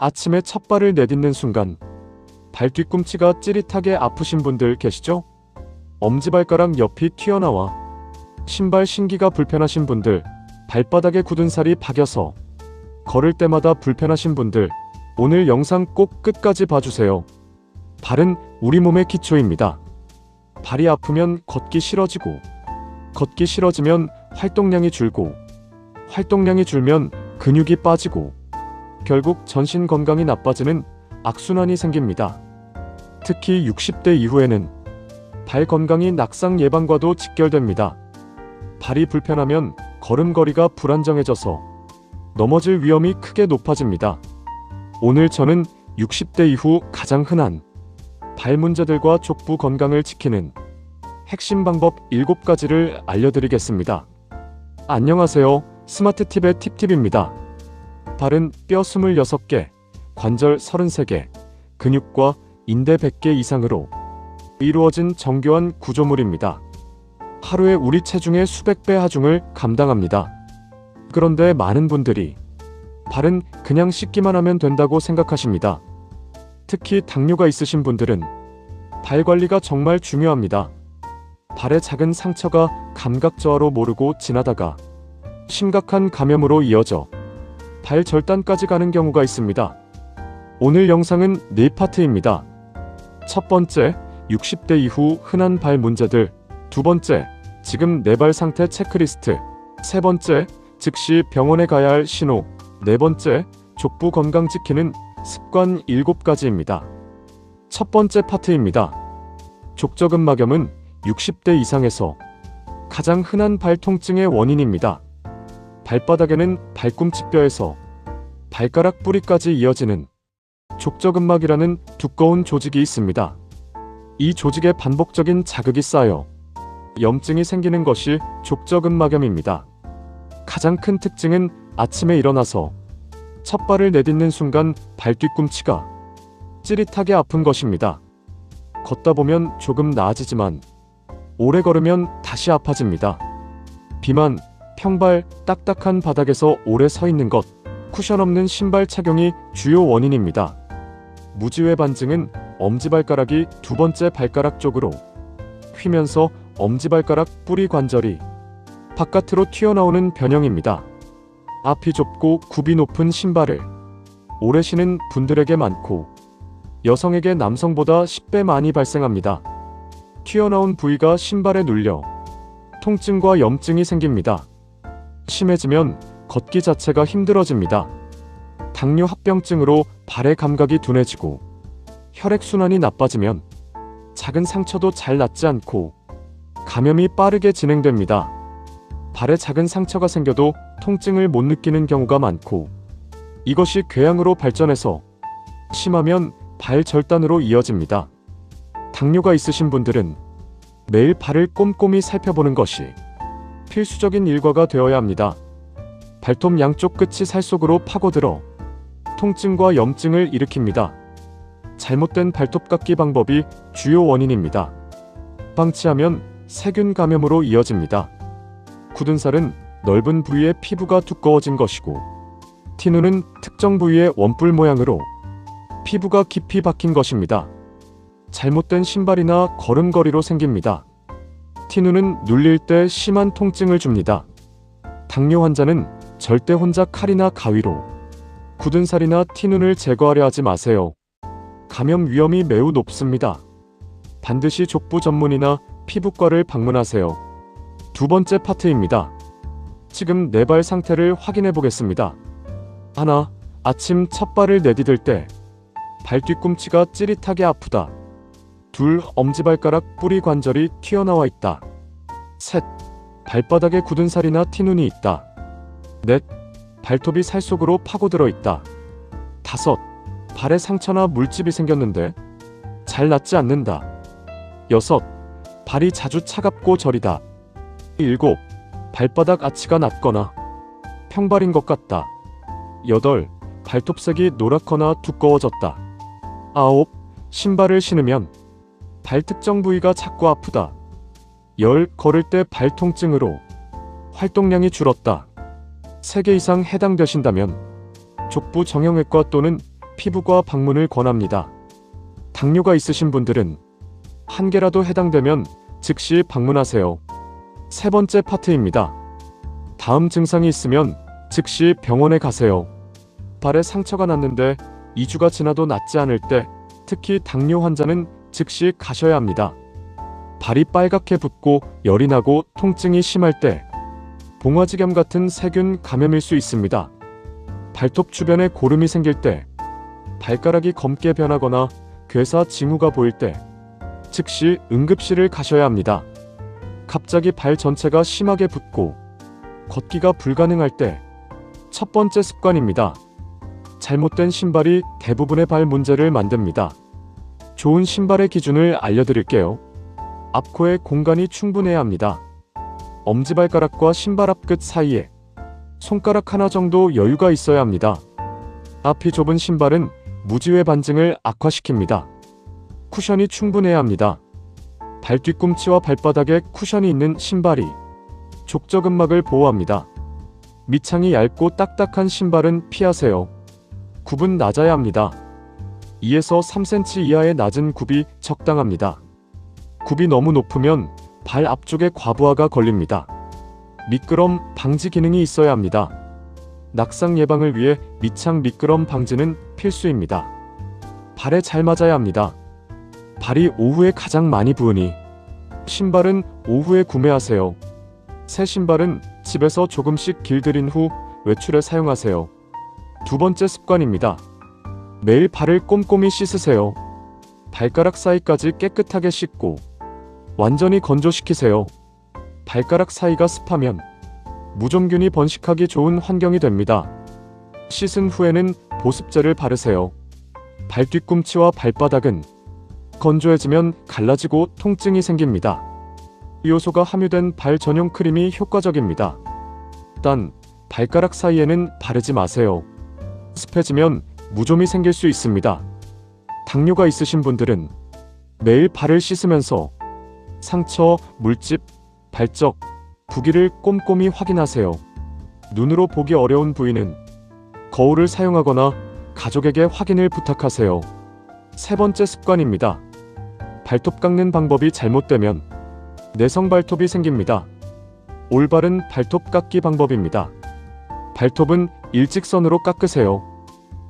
아침에 첫 발을 내딛는 순간 발 뒤꿈치가 찌릿하게 아프신 분들 계시죠? 엄지발가락 옆이 튀어나와 신발 신기가 불편하신 분들, 발바닥에 굳은 살이 박여서 걸을 때마다 불편하신 분들, 오늘 영상 꼭 끝까지 봐주세요. 발은 우리 몸의 기초입니다. 발이 아프면 걷기 싫어지고, 걷기 싫어지면 활동량이 줄고, 활동량이 줄면 근육이 빠지고, 결국 전신 건강이 나빠지는 악순환이 생깁니다. 특히 60대 이후에는 발 건강이 낙상 예방과도 직결됩니다. 발이 불편하면 걸음걸이가 불안정해져서 넘어질 위험이 크게 높아집니다. 오늘 저는 60대 이후 가장 흔한 발 문제들과 족부 건강을 지키는 핵심 방법 7가지를 알려드리겠습니다. 안녕하세요. 스마트팁의 팁팁입니다. 발은 뼈 26개, 관절 33개, 근육과 인대 100개 이상으로 이루어진 정교한 구조물입니다. 하루에 우리 체중의 수백 배 하중을 감당합니다. 그런데 많은 분들이 발은 그냥 씻기만 하면 된다고 생각하십니다. 특히 당뇨가 있으신 분들은 발 관리가 정말 중요합니다. 발에 작은 상처가 감각 저하로 모르고 지나다가 심각한 감염으로 이어져 발 절단까지 가는 경우가 있습니다. 오늘 영상은 4파트입니다. 첫 번째, 60대 이후 흔한 발 문제들. 두 번째, 지금 내 발 상태 체크리스트. 세 번째, 즉시 병원에 가야 할 신호. 네 번째, 족부 건강 지키는 습관 7가지입니다. 첫 번째 파트입니다. 족저근막염은 60대 이상에서 가장 흔한 발 통증의 원인입니다. 발바닥에는 발꿈치뼈에서 발가락 뿌리까지 이어지는 족저근막이라는 두꺼운 조직이 있습니다. 이 조직에 반복적인 자극이 쌓여 염증이 생기는 것이 족저근막염입니다. 가장 큰 특징은 아침에 일어나서 첫 발을 내딛는 순간 발 뒤꿈치가 찌릿하게 아픈 것입니다. 걷다 보면 조금 나아지지만 오래 걸으면 다시 아파집니다. 비만, 평발, 딱딱한 바닥에서 오래 서 있는 것, 쿠션 없는 신발 착용이 주요 원인입니다. 무지외 반증은 엄지발가락이 두 번째 발가락 쪽으로 휘면서 엄지발가락 뿌리 관절이 바깥으로 튀어나오는 변형입니다. 앞이 좁고 굽이 높은 신발을 오래 신은 분들에게 많고 여성에게 남성보다 10배 많이 발생합니다. 튀어나온 부위가 신발에 눌려 통증과 염증이 생깁니다. 심해지면 걷기 자체가 힘들어집니다. 당뇨 합병증으로 발의 감각이 둔해지고 혈액순환이 나빠지면 작은 상처도 잘 낫지 않고 감염이 빠르게 진행됩니다. 발에 작은 상처가 생겨도 통증을 못 느끼는 경우가 많고 이것이 궤양으로 발전해서 심하면 발 절단으로 이어집니다. 당뇨가 있으신 분들은 매일 발을 꼼꼼히 살펴보는 것이 필수적인 일과가 되어야 합니다. 발톱 양쪽 끝이 살 속으로 파고들어 통증과 염증을 일으킵니다. 잘못된 발톱 깎기 방법이 주요 원인입니다. 방치하면 세균 감염으로 이어집니다. 굳은 살은 넓은 부위의 피부가 두꺼워진 것이고 티눈은 특정 부위의 원뿔 모양으로 피부가 깊이 박힌 것입니다. 잘못된 신발이나 걸음걸이로 생깁니다. 티눈은 눌릴 때 심한 통증을 줍니다. 당뇨 환자는 절대 혼자 칼이나 가위로 굳은 살이나 티눈을 제거하려 하지 마세요. 감염 위험이 매우 높습니다. 반드시 족부 전문의나 피부과를 방문하세요. 두 번째 파트입니다. 지금 내 발 상태를 확인해 보겠습니다. 하나, 아침 첫 발을 내디딜 때 발 뒤꿈치가 찌릿하게 아프다. 둘, 엄지발가락 뿌리 관절이 튀어나와 있다. 셋, 발바닥에 굳은 살이나 티눈이 있다. 넷, 발톱이 살 속으로 파고들어 있다. 다섯, 발에 상처나 물집이 생겼는데 잘 낫지 않는다. 여섯, 발이 자주 차갑고 저리다. 일곱, 발바닥 아치가 낮거나 평발인 것 같다. 여덟, 발톱색이 노랗거나 두꺼워졌다. 아홉, 신발을 신으면 발 특정 부위가 자꾸 아프다. 열, 걸을 때 발 통증으로 활동량이 줄었다. 3개 이상 해당되신다면 족부 정형외과 또는 피부과 방문을 권합니다. 당뇨가 있으신 분들은 한 개라도 해당되면 즉시 방문하세요. 세 번째 파트입니다. 다음 증상이 있으면 즉시 병원에 가세요. 발에 상처가 났는데 2주가 지나도 낫지 않을 때, 특히 당뇨 환자는 즉시 가셔야 합니다. 발이 빨갛게 붓고 열이 나고 통증이 심할 때, 봉화지겸 같은 세균 감염일 수 있습니다. 발톱 주변에 고름이 생길 때, 발가락이 검게 변하거나 괴사 징후가 보일 때 즉시 응급실을 가셔야 합니다. 갑자기 발 전체가 심하게 붓고 걷기가 불가능할 때 첫 번째 습관입니다. 잘못된 신발이 대부분의 발 문제를 만듭니다. 좋은 신발의 기준을 알려드릴게요. 앞코에 공간이 충분해야 합니다. 엄지발가락과 신발 앞끝 사이에 손가락 하나 정도 여유가 있어야 합니다. 앞이 좁은 신발은 무지외 반증을 악화시킵니다. 쿠션이 충분해야 합니다. 발 뒤꿈치와 발바닥에 쿠션이 있는 신발이 족저근막을 보호합니다. 밑창이 얇고 딱딱한 신발은 피하세요. 굽은 낮아야 합니다. 2에서 3cm 이하의 낮은 굽이 적당합니다. 굽이 너무 높으면 발 앞쪽에 과부하가 걸립니다. 미끄럼 방지 기능이 있어야 합니다. 낙상 예방을 위해 밑창 미끄럼 방지는 필수입니다. 발에 잘 맞아야 합니다. 발이 오후에 가장 많이 부으니 신발은 오후에 구매하세요. 새 신발은 집에서 조금씩 길들인 후 외출에 사용하세요. 두 번째 습관입니다. 매일 발을 꼼꼼히 씻으세요. 발가락 사이까지 깨끗하게 씻고 완전히 건조시키세요. 발가락 사이가 습하면 무좀균이 번식하기 좋은 환경이 됩니다. 씻은 후에는 보습제를 바르세요. 발 뒤꿈치와 발바닥은 건조해지면 갈라지고 통증이 생깁니다. 요소가 함유된 발 전용 크림이 효과적입니다. 단, 발가락 사이에는 바르지 마세요. 습해지면 무좀이 생길 수 있습니다. 당뇨가 있으신 분들은 매일 발을 씻으면서 상처, 물집, 발적, 부기를 꼼꼼히 확인하세요. 눈으로 보기 어려운 부위는 거울을 사용하거나 가족에게 확인을 부탁하세요. 세 번째 습관입니다. 발톱 깎는 방법이 잘못되면 내성 발톱이 생깁니다. 올바른 발톱 깎기 방법입니다. 발톱은 일직선으로 깎으세요.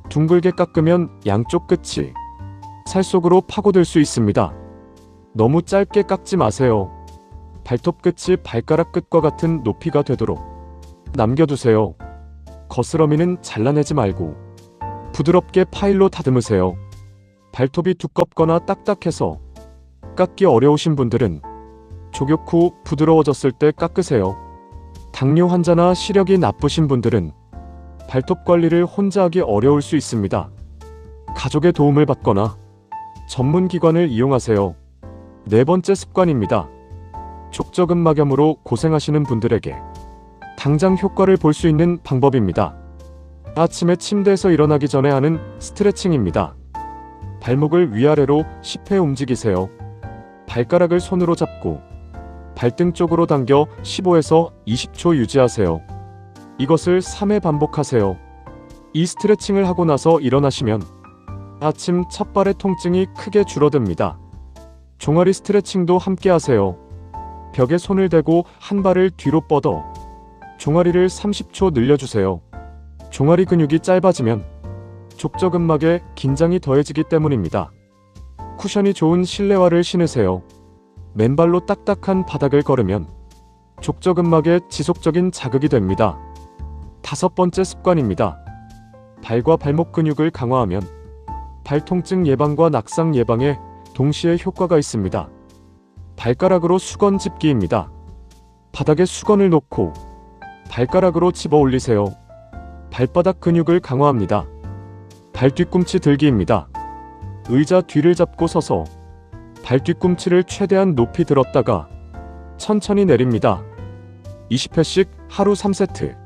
둥글게 깎으면 양쪽 끝이 살 속으로 파고들 수 있습니다. 너무 짧게 깎지 마세요. 발톱 끝이 발가락 끝과 같은 높이가 되도록 남겨두세요. 거스러미는 잘라내지 말고 부드럽게 파일로 다듬으세요. 발톱이 두껍거나 딱딱해서 깎기 어려우신 분들은 족욕 후 부드러워졌을 때 깎으세요. 당뇨 환자나 시력이 나쁘신 분들은 발톱 관리를 혼자 하기 어려울 수 있습니다. 가족의 도움을 받거나 전문 기관을 이용하세요. 네 번째 습관입니다. 족저근막염으로 고생하시는 분들에게 당장 효과를 볼 수 있는 방법입니다. 아침에 침대에서 일어나기 전에 하는 스트레칭입니다. 발목을 위아래로 10회 움직이세요. 발가락을 손으로 잡고 발등 쪽으로 당겨 15에서 20초 유지하세요. 이것을 3회 반복하세요. 이 스트레칭을 하고 나서 일어나시면 아침 첫 발의 통증이 크게 줄어듭니다. 종아리 스트레칭도 함께 하세요. 벽에 손을 대고 한 발을 뒤로 뻗어 종아리를 30초 늘려주세요. 종아리 근육이 짧아지면 족저근막에 긴장이 더해지기 때문입니다. 쿠션이 좋은 실내화를 신으세요. 맨발로 딱딱한 바닥을 걸으면 족저근막에 지속적인 자극이 됩니다. 다섯 번째 습관입니다. 발과 발목 근육을 강화하면 발 통증 예방과 낙상 예방에 동시에 효과가 있습니다. 발가락으로 수건 집기입니다. 바닥에 수건을 놓고 발가락으로 집어 올리세요. 발바닥 근육을 강화합니다. 발 뒤꿈치 들기입니다. 의자 뒤를 잡고 서서 발 뒤꿈치를 최대한 높이 들었다가 천천히 내립니다. 20회씩 하루 3세트.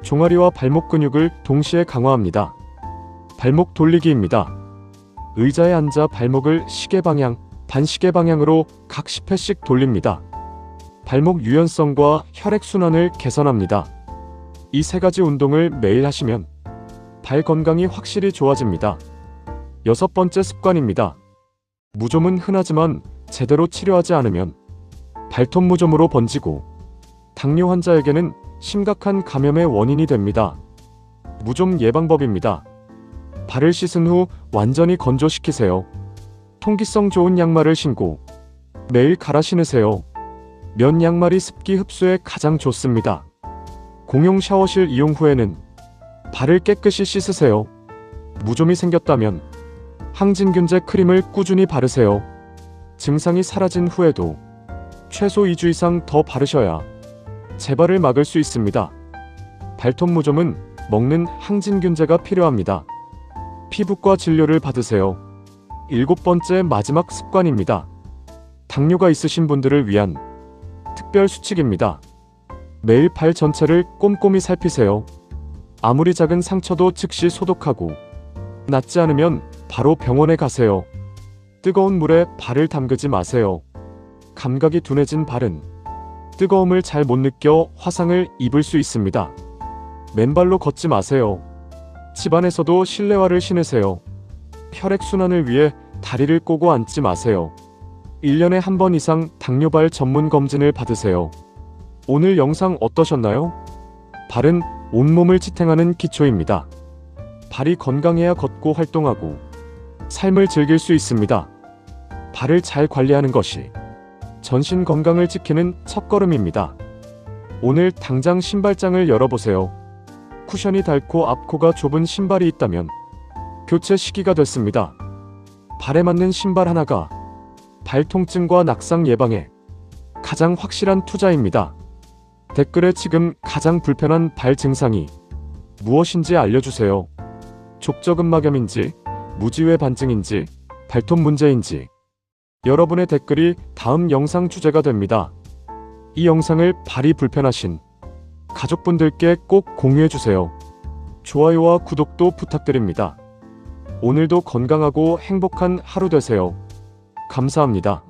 종아리와 발목 근육을 동시에 강화합니다. 발목 돌리기입니다. 의자에 앉아 발목을 시계 방향, 반시계 방향으로 각 10회씩 돌립니다. 발목 유연성과 혈액순환을 개선합니다. 이 세 가지 운동을 매일 하시면 발 건강이 확실히 좋아집니다. 6번째 습관입니다. 무좀은 흔하지만 제대로 치료하지 않으면 발톱 무좀으로 번지고 당뇨 환자에게는 심각한 감염의 원인이 됩니다. 무좀 예방법입니다. 발을 씻은 후 완전히 건조시키세요. 통기성 좋은 양말을 신고 매일 갈아 신으세요. 면 양말이 습기 흡수에 가장 좋습니다. 공용 샤워실 이용 후에는 발을 깨끗이 씻으세요. 무좀이 생겼다면 항진균제 크림을 꾸준히 바르세요. 증상이 사라진 후에도 최소 2주 이상 더 바르셔야 재발을 막을 수 있습니다. 발톱 무좀은 먹는 항진균제가 필요합니다. 피부과 진료를 받으세요. 7번째 마지막 습관입니다. 당뇨가 있으신 분들을 위한 특별 수칙입니다. 매일 발 전체를 꼼꼼히 살피세요. 아무리 작은 상처도 즉시 소독하고 낫지 않으면 바로 병원에 가세요. 뜨거운 물에 발을 담그지 마세요. 감각이 둔해진 발은 뜨거움을 잘 못 느껴 화상을 입을 수 있습니다. 맨발로 걷지 마세요. 집안에서도 실내화를 신으세요. 혈액순환을 위해 다리를 꼬고 앉지 마세요. 1년에 한 번 이상 당뇨발 전문 검진을 받으세요. 오늘 영상 어떠셨나요? 발은 온몸을 지탱하는 기초입니다. 발이 건강해야 걷고 활동하고 삶을 즐길 수 있습니다. 발을 잘 관리하는 것이 전신 건강을 지키는 첫걸음입니다. 오늘 당장 신발장을 열어보세요. 쿠션이 닳고 앞코가 좁은 신발이 있다면 교체 시기가 됐습니다. 발에 맞는 신발 하나가 발 통증과 낙상 예방에 가장 확실한 투자입니다. 댓글에 지금 가장 불편한 발 증상이 무엇인지 알려주세요. 족저근막염인지, 무지외 반증인지, 발톱 문제인지 여러분의 댓글이 다음 영상 주제가 됩니다. 이 영상을 발이 불편하신 가족분들께 꼭 공유해주세요. 좋아요와 구독도 부탁드립니다. 오늘도 건강하고 행복한 하루 되세요. 감사합니다.